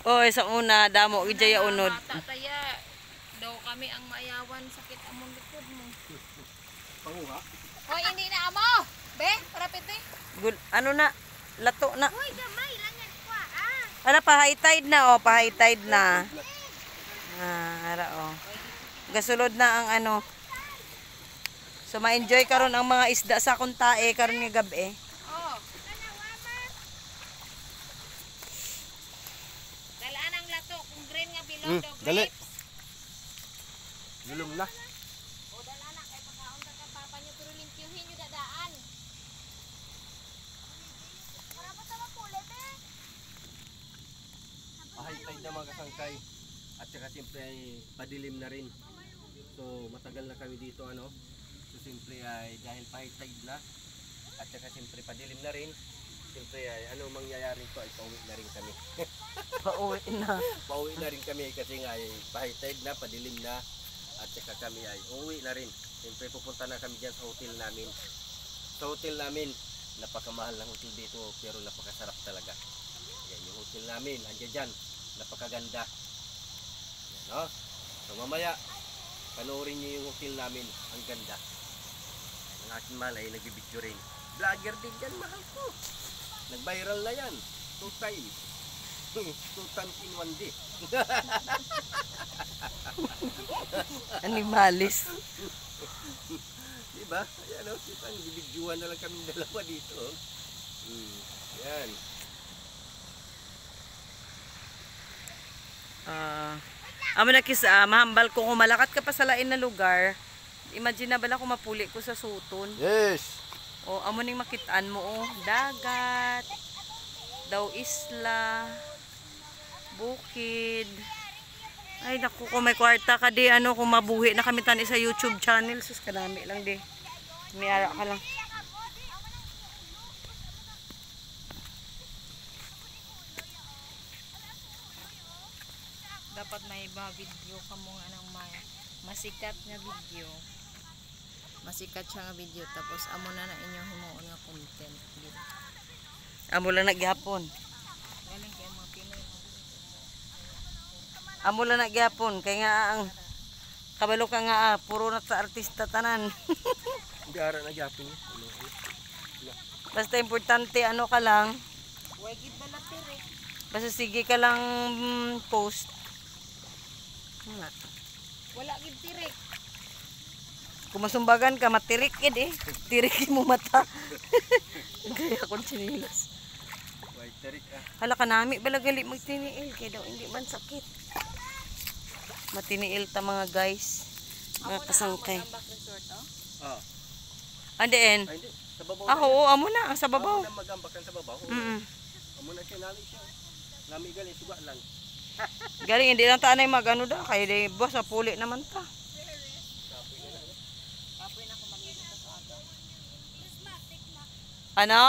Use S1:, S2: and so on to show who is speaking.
S1: Oy, sa una damo gidya unod.
S2: Tataya daw kami ang maayawan sakit among likod mo.
S3: Panguha.
S2: Hoy, hindi na amo. Be, rapid eh.
S1: Good, ano na? Lato na.
S2: Hoy, gamay lang yan ko ah.
S1: Ano pa high tide na oh, pa high tide na. Ara oh. Gasulod na ang ano. So ma-enjoy karon ang mga isda sa kuntae karon nga gabi.
S2: Oh. Dalaan ang lato kung green nga bilog daw
S3: Dali.
S2: grapes.
S3: Gulong na.
S2: O dala na kay pagkaon ka kay papa niyo pero limpyuhin niyo dadaan. Para pa tama pulit eh.
S3: High tide na mga kasangkay. At saka siyempre ay padilim na rin. So matagal na kami dito ano. So siyempre ay dahil pa high tide na. At saka siyempre padilim na rin. Siyempre ay ano mangyayari ko ay pauwi na rin kami.
S1: Pauwi na.
S3: Pauwi na rin kami kasi nga ay pa high tide na, padilim na. At saka kami ay uwi na rin. Siyempre pupunta na kami dyan sa hotel namin. Sa hotel namin, napakamahal ng hotel dito pero napakasarap talaga. Yan yung hotel namin, andyan dyan, napakaganda. Yan, no? So mamaya, panoorin nyo yung hotel namin, ang ganda. Ang aking mahal ay nagbibidyo rin. Vlogger din dyan, mahal ko. Nag-viral na yan, 2 times. 2 times in 1 day.
S1: Animalis.
S3: Diba? Ayan o, kitang bibidyohan na lang kami dalawa dito. Yan.
S1: Amo na kis mahambal ko kung malakat ka pa sa lain na lugar. Imagine na bala kung mapuli ko sa suton.
S3: Yes!
S1: O amo ning makitaan mo oh, dagat. Daw isla. Bukid. Ay naku, kung may kwarta ka di ano, kung mabuhi na kami tani sa YouTube channel, sus kadami lang di. Miyara ka lang.
S2: Dapat may iba video ka mo nga ng masikat nga video. Masikat siya nga video tapos amo na na inyong himuon nga content.
S1: Amo lang nagyapon.
S2: Galing kay mga Pinoy.
S1: Amo lang nagyapon kay nga ang kabalo ka nga puro na sa artista tanan.
S3: Hindi ara na gyapon niya.
S1: Basta importante ano ka lang.
S2: Huwag gid bala tire.
S1: Basta sige ka lang post.
S2: Wala gid tire.
S1: Kung masumbagan ka, matirik eh. Tirik mo mata. Gaya akong chinilas.
S3: White tarik ah.
S1: Hala ka nami, balagali magtiniil. Kaya daw hindi man sakit. Matiniil ta mga guys. Mga kasangkay.
S2: Back resort oh.
S3: Ah.
S1: Andiin.
S3: Ay, hindi. Sa babaw
S1: Ah, oo, amo na. Sa babaw.
S3: Amo na magambakan sa babaw. Amo na siya nali siya. Nami gali suga lang.
S1: Galing, hindi lang taanay mag-ano da. Kaya di ba, sa puli naman ta.
S2: Kapoy na ko malinis sa aga.
S1: Ano?